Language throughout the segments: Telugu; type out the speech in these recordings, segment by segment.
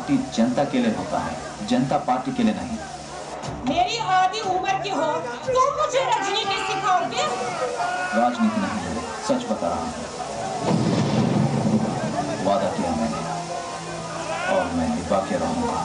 पार्टी जनता के लिए होता है, जनता पार्टी के लिए नहीं। मेरी आधी उम्र की हो तुम मुझे राजनीति सिखाओगे? राजनीति नहीं, सच बता रहा हूँ। वादा किया मैंने और मैं निभा के रहूंगा।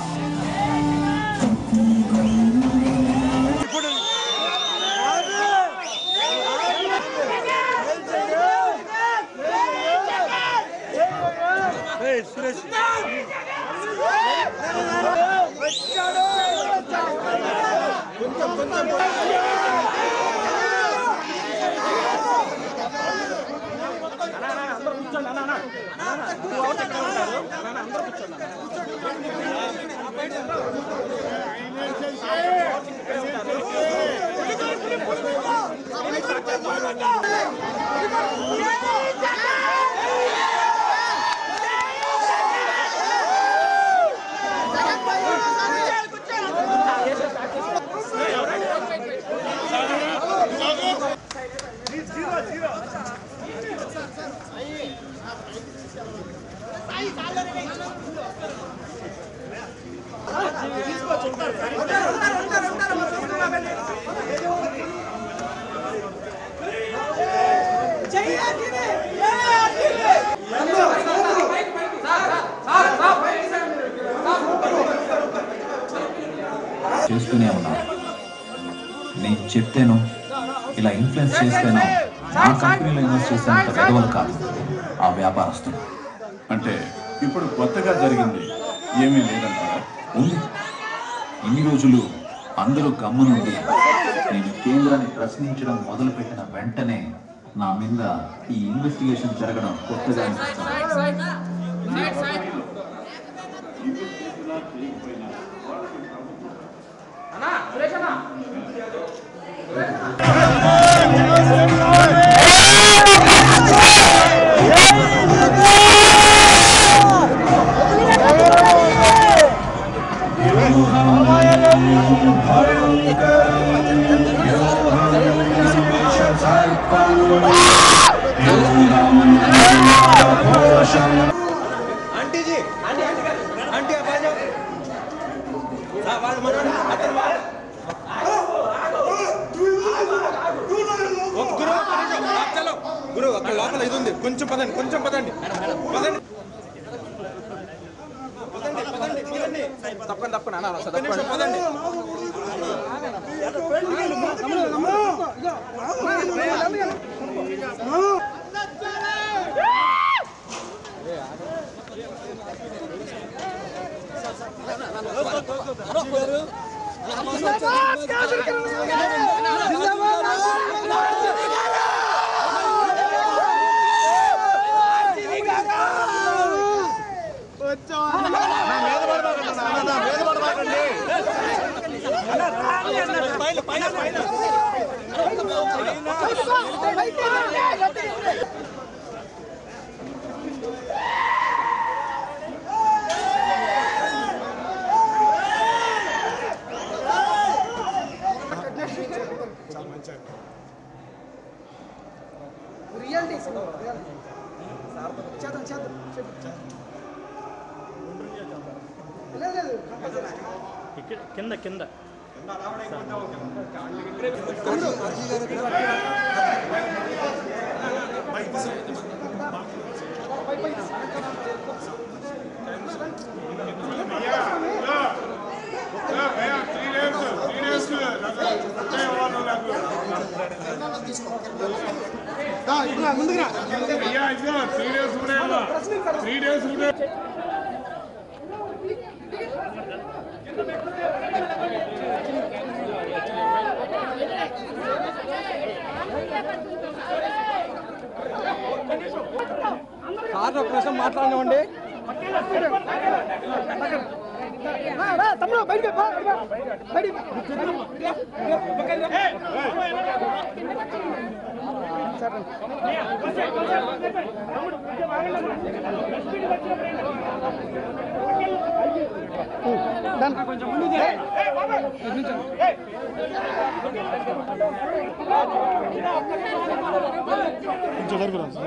చేస్తూనే ఉన్నా. నేను చెప్తేను ఇలా ఇన్ఫ్లుయెన్స్ చేస్తేనో నా కంపెనీలో ఇన్వెస్ట్ చేసేంత పెద్దవాళ్ళు కాదు ఆ వ్యాపారస్తులు. అంటే ఇప్పుడు కొత్తగా జరిగింది ఏమీ లేదంటారా? ఉంది. ఇన్ని రోజులు అందరూ గమ్మునుండి నేను కేంద్రాన్ని ప్రశ్నించడం మొదలుపెట్టిన వెంటనే నా మీద ఈ ఇన్వెస్టిగేషన్ జరగడం కొత్తగా అనిపిస్తుంది. आंटी जी आंटी आंटी आप आ जाओ गुरु चलो गुरु अక్కడ లోపల ఇది ఉంది కొంచెం పదండి పదండి తప్పకుండా అన్న పదండి కింద కింద సార్ కోసం మాట్లాడనివ్వండి. తమ్ముడు బయటికి కొంచెం జరుగుతుంది.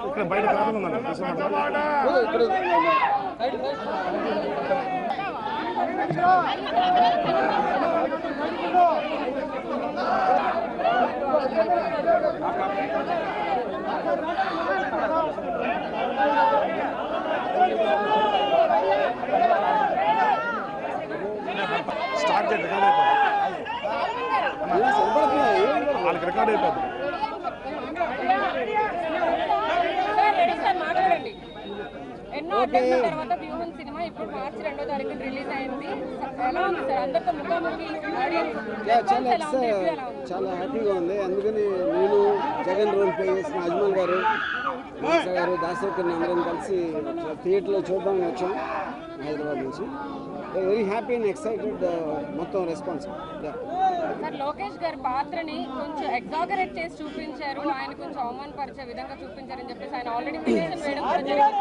ఇక్కడ బయట కారణం ఉందండి స్టార్ట్ చేయండి, రికార్డ్ అయిపోతుంది వాళ్ళకి రికార్డ్ అయిపోతుంది. మాట్లాడండి. ఎన్నో అటెంప్ట్ల తర్వాత వ్యూహం సినిమా ఇప్పుడు మార్చి 2వ తారీఖున రిలీజ్ అయింది. ఎలా ఉంది సార్ అందరితో ముఖాముఖి చాలా హ్యాపీగా ఉంది. అందుకని నేను జగన్ రోల్ ప్లే చేసిన అజ్మల్ గారు గారు దాసరకర్ని అందరం కలిసి థియేటర్లో చూద్దామని వచ్చాం హైదరాబాద్ నుంచి. వెరీ హ్యాపీ అండ్ ఎక్సైటెడ్ మొత్తం రెస్పాన్స్. సార్ లోకేష్ గారి పాత్రని కొంచెం ఎగ్జాగరేట్ చేసి చూపించారు, ఆయన కొంచెం అవమానపరిచే విధంగా చూపించారని చెప్పేసి ఆయన ఆల్రెడీ పిటిషన్ వేయడం కూడా జరిగింది.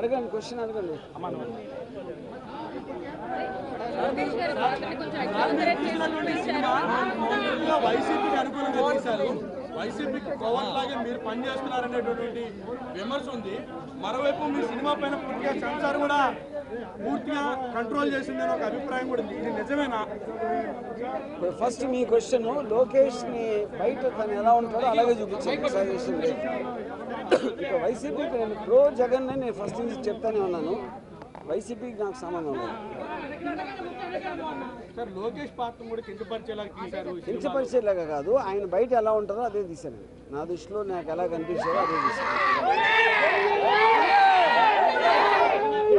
అడగండి, క్వశ్చన్ అడగండి. వైసీపీకి అనుకూలంగా తీశారు, వైసీపీకి కోవట్లాగే మీరు పనిచేస్తున్నారనేటటువంటి విమర్శ ఉంది. మరోవైపు మీ సినిమా పైన పూర్తిగా సెన్సార్ కూడా పూర్తిగా కంట్రోల్ చేసిందని ఒక అభిప్రాయం కూడా ఉంది. ఇది నిజమేనా? ఫస్ట్ మీ క్వశ్చన్, లోకేష్ని బయట తను ఎలా ఉంటాడో అలాగే చూపించాను సజెషన్. ఇక వైసీపీకి నేను ప్రో జగన్ అని నేను ఫస్ట్ నుంచి చెప్తానే ఉన్నాను. వైసీపీకి నాకు సంబంధం లేదు. సార్ లోకేష్ పాత్ర కూడా కించపరిచేలాగా తీశారు. కించపరిచేలాగా కాదు, ఆయన బయట ఎలా ఉంటారో అదే తీశాను. నా దృష్టిలో నాకు ఎలా కనిపించారో అదే తీశాను.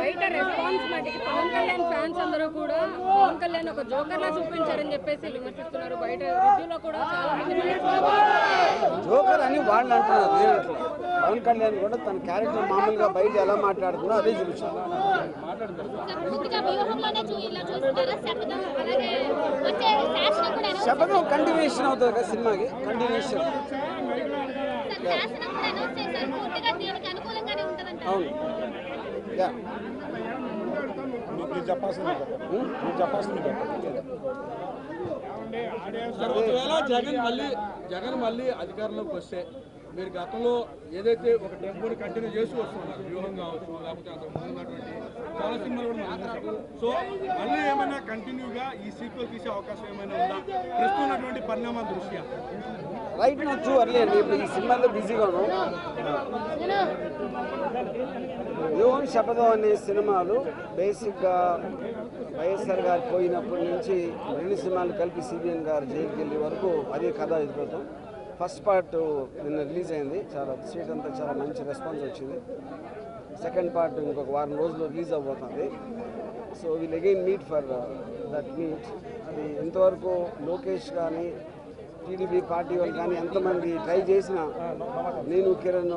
బయట రెస్పాన్స్ మటుకి పవన్ కళ్యాణ్ ఫ్యాన్స్ అందరూ కూడా పవన్ కళ్యాణ్ ఒక జోకర్ లా చూపించారని చెప్పేసి విమర్శిస్తున్నారు. బయట రివ్యూలో కూడా చాలా మంది జోకర్ అని వాళ్ళు అంటున్నారు, నేను అట్లా. పవన్ కళ్యాణ్ కూడా తన క్యారెక్టర్ మామూలుగా బయట ఎలా మాట్లాడుతుందో అదే చూపించారు. శపథం కంటిన్యూషన్ అవుతుంది కదా సినిమాకి, కంటిన్యూషన్. అవును, ఒకవేళ జగన్ మళ్ళీ అధికారంలోకి వస్తే మీరు గతంలో ఏదైతే ఒక టెంపోని కంటిన్యూ చేస్తూ వస్తున్నారు, వ్యూహం కావచ్చు లేకపోతే అంత ముందున్నటువంటి చాలా సినిమాలు కూడా మనం. సో మళ్ళీ ఏమైనా కంటిన్యూగా ఈ సీక్వెల్ తీసే అవకాశం ఏమైనా ఉందా ప్రస్తుతం ఉన్నటువంటి పరిణామాల దృష్ట్యా? రైట్ నా టూ అర్లీ అండి. ఇప్పుడు ఈ సినిమాలో బిజీగా ఉన్నాం. వ్యూహం శపథం అనే సినిమాలు బేసిక్గా వైఎస్ఆర్ గారు పోయినప్పటి నుంచి 2 సినిమాలు కలిపి సిబిఎన్ గారు జైలుకి వెళ్ళే వరకు అదే కథ ఎదుగుతాం. ఫస్ట్ పార్ట్ నిన్న రిలీజ్ అయింది, చాలా స్ట్రీట్ అంతా చాలా మంచి రెస్పాన్స్ వచ్చింది. సెకండ్ పార్ట్ ఇంకొక వారం రోజుల్లో రిలీజ్ అవబోతుంది. So will again meet for that meet. అది ఇంతవరకు లోకేష్ కానీ టీడీపీ పార్టీ వాళ్ళు కానీ ఎంతమంది ట్రై చేసినా నేను కిరణ్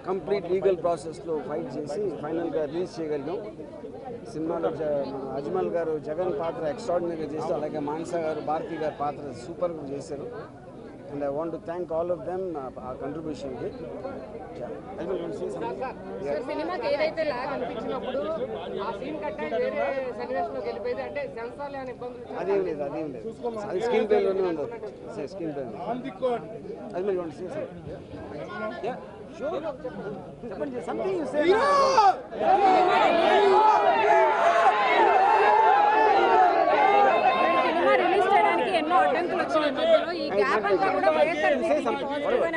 కంప్లీట్ లీగల్ ప్రాసెస్లో ఫైట్ చేసి ఫైనల్గా రిలీజ్ చేయగలిగాం. సినిమాలో అజ్మల్ గారు జగన్ పాత్ర ఎక్స్ట్రాడినరీగా చేశారు, అలాగే మానస గారు భారతి గారి పాత్ర సూపర్గా చేశారు. And I want to thank all of them our contribution ki. I will say something. Sir, సినిమాకి ఏదైతే లాగ్ అనిపించినప్పుడు ఆ సీన్ కట్ అయి వేరే సన్నివేశంలోకి వెళ్ళిపోయింది అంటే సెన్సార్ లేని ఇబ్బందులు అదేం లేదు. అది స్క్రీన్ ప్లేలోనే ఉంది. స్క్రీన్ ప్లే అది మీరు want to say something. Yeah, sure. చెప్పండి, something you say. Cinema release చేయడానికి ఎన్నో అడ్డంకులు వచ్చినాయి మధ్యలో. ఈ గ్యాప్ అంతా కూడా వైఎస్ఆర్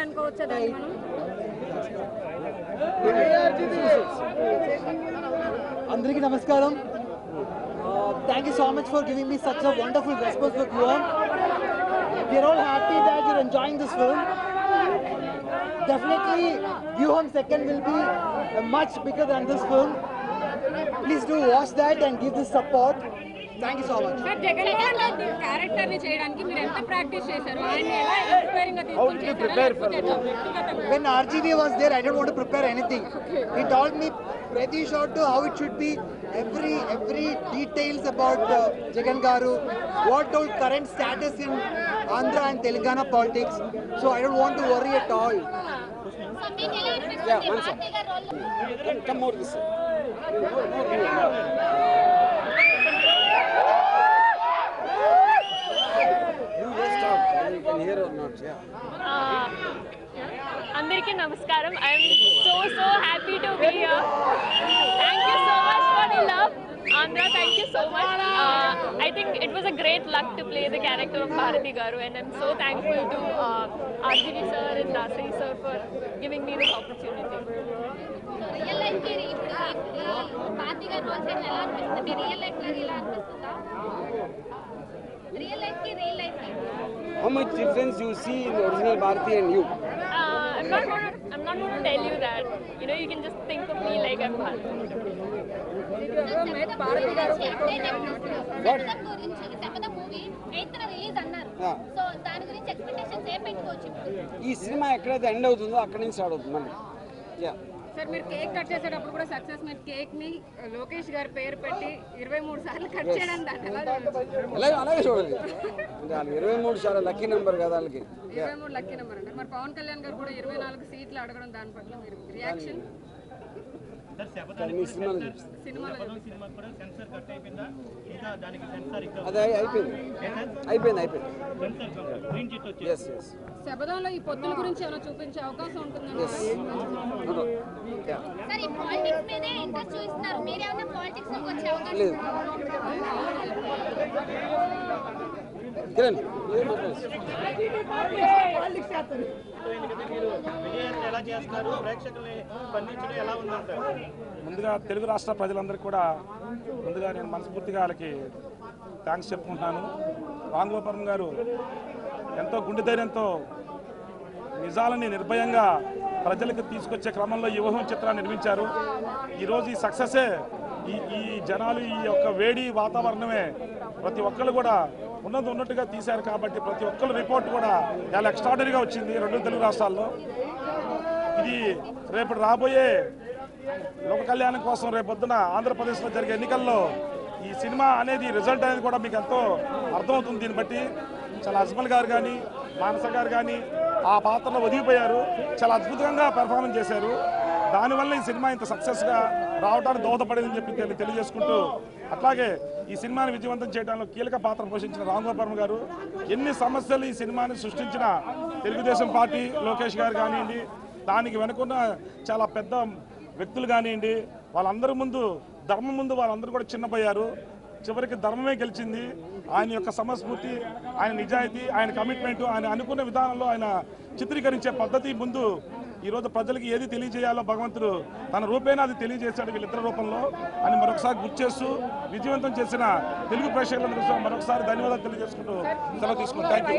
అనుకోవచ్చా దాన్ని మనం? అందరికీ నమస్కారం. Thank you so much for giving me such a wonderful response for Vyuham. We are all happy that you're enjoying this film. Definitely, Vyuham second will be much bigger than this film. Please do watch that and give this support. Thank you so much. Sir Jagan గారి క్యారెక్టర్ ని చేయడానికి మీరు ఎంత ప్రాక్టీస్ చేశారు? ఆయన ఎలా ఇన్స్పైరింగ్ గా How did you prepare for it? When RGV was there, I didn't want to prepare anything. He told me pretty short to how it should be, every details about Jagan Garu, what all current status in Andhra and Telangana politics. So I don't want to worry at all. Yeah, one second. Come more this way. You can hear or not, yeah. Andariki namaskaram. I am so happy to be here. Thank you so much for the love. Andhra, thank you so much. I think it was a great luck to play the character of Bharati Garu, and I'm so thankful to RGV sir and Dasari sir for giving me this opportunity. Real life ki Bharati Garu role cheyalani ela anpistundi? Real life la ila anpistunda? Real life ki real life ki. How much difference you see in the original Bharati and you? I'm not going to tell you that. You know, you can just think of me like I'm Bharati. Sapada movie 8th na release annaru. So దాని గురించి ఎక్స్పెక్టేషన్స్ ఏం పెట్టుకోవచ్చు? ఈ సినిమా ఎక్కడైతే ఎండ్ అవుతుందో అక్కడి నుంచి స్టార్ట్ అవుతుంది మళ్ళీ. యా సార్ మీరు కేక్ కట్ చేసేటప్పుడు కూడా సక్సెస్ మీరు కేక్ ని లోకేష్ గారి పేరు పెట్టి 23 సార్లు కట్ చేయడం దాన్ని అలాగే చూడాలి. అంటే వాళ్ళు 23 చాలా లక్కీ నెంబర్ కదా వాళ్ళకి. 23 లక్కీ నెంబర్ అంటారు. మరి పవన్ కళ్యాణ్ గారు కూడా 24 సీట్లు అడగడం దాని పట్ల మీరు రియాక్షన్? అదే అయిపోయింది. శబదంలో ఈ పొత్తుల గురించి ఏమైనా చూపించే అవకాశం ఉంటుందండి? సార్ ఈ పాలిటిక్స్ మీదే ఇంట్రెస్ట్ చూపిస్తున్నారు. మీరేమన్నా పాలిటిక్స్ లోకి వచ్చే అవకాశం లేదు. ముందుగా తెలుగు రాష్ట్ర ప్రజలందరికీ కూడా ముందుగా నేను మనస్ఫూర్తిగా వాళ్ళకి థ్యాంక్స్ చెప్పుకుంటున్నాను. రాంగోపాల్ గారు ఎంతో గుండె ధైర్యంతో నిజాలని నిర్భయంగా ప్రజలకు తీసుకొచ్చే క్రమంలో ఈ వ్యూహం చిత్రాన్ని నిర్మించారు. ఈరోజు ఈ సక్సెసే ఈ జనాలు ఈ యొక్క వేడి వాతావరణమే ప్రతి ఒక్కరు కూడా ఉన్నట్టుగా తీశారు. కాబట్టి ప్రతి ఒక్కరు రిపోర్ట్ కూడా చాలా ఎక్స్ట్రాడనరీగా వచ్చింది 2 తెలుగు రాష్ట్రాల్లో. ఇది రేపు రాబోయే లోక కళ్యాణం కోసం రేపొద్దున ఆంధ్రప్రదేశ్లో జరిగే ఎన్నికల్లో ఈ సినిమా అనేది రిజల్ట్ అనేది కూడా మీకు ఎంతో అర్థమవుతుంది. దీన్ని బట్టి చాలా అజ్మల్ గారు కానీ మానస గారు కానీ ఆ పాత్రలో ఒదిగిపోయారు. చాలా అద్భుతంగా పెర్ఫార్మెన్స్ చేశారు. దానివల్ల ఈ సినిమా ఇంత సక్సెస్గా రావడానికి దోహదపడిందని చెప్పి తెలియజేసుకుంటూ, అట్లాగే ఈ సినిమాని విజయవంతం చేయడంలో కీలక పాత్ర పోషించిన రాంగోపాల్ గారు ఎన్ని సమస్యలు ఈ సినిమాని సృష్టించిన తెలుగుదేశం పార్టీ లోకేష్ గారు కానివ్వండి, దానికి వెనుకున్న చాలా పెద్ద వ్యక్తులు కానివ్వండి, వాళ్ళందరి ముందు ధర్మం ముందు వాళ్ళందరూ కూడా చిన్నపోయారు. చివరికి ధర్మమే గెలిచింది. ఆయన యొక్క సమస్ఫూర్తి, ఆయన నిజాయితీ, ఆయన కమిట్మెంటు, ఆయన అనుకున్న విధానంలో ఆయన చిత్రీకరించే పద్ధతి ముందు ఈరోజు ప్రజలకు ఏది తెలియజేయాలో భగవంతుడు తన రూపేణ అది తెలియజేశాడు వీళ్ళిద్దరి రూపంలో అని మరొకసారి గుర్తు చేస్తూ విజయవంతం చేసిన తెలుగు ప్రేక్షకులందరూ మరొకసారి ధన్యవాదాలు తెలియజేసుకుంటూ సెలవు తీసుకుంటాం. Thank you.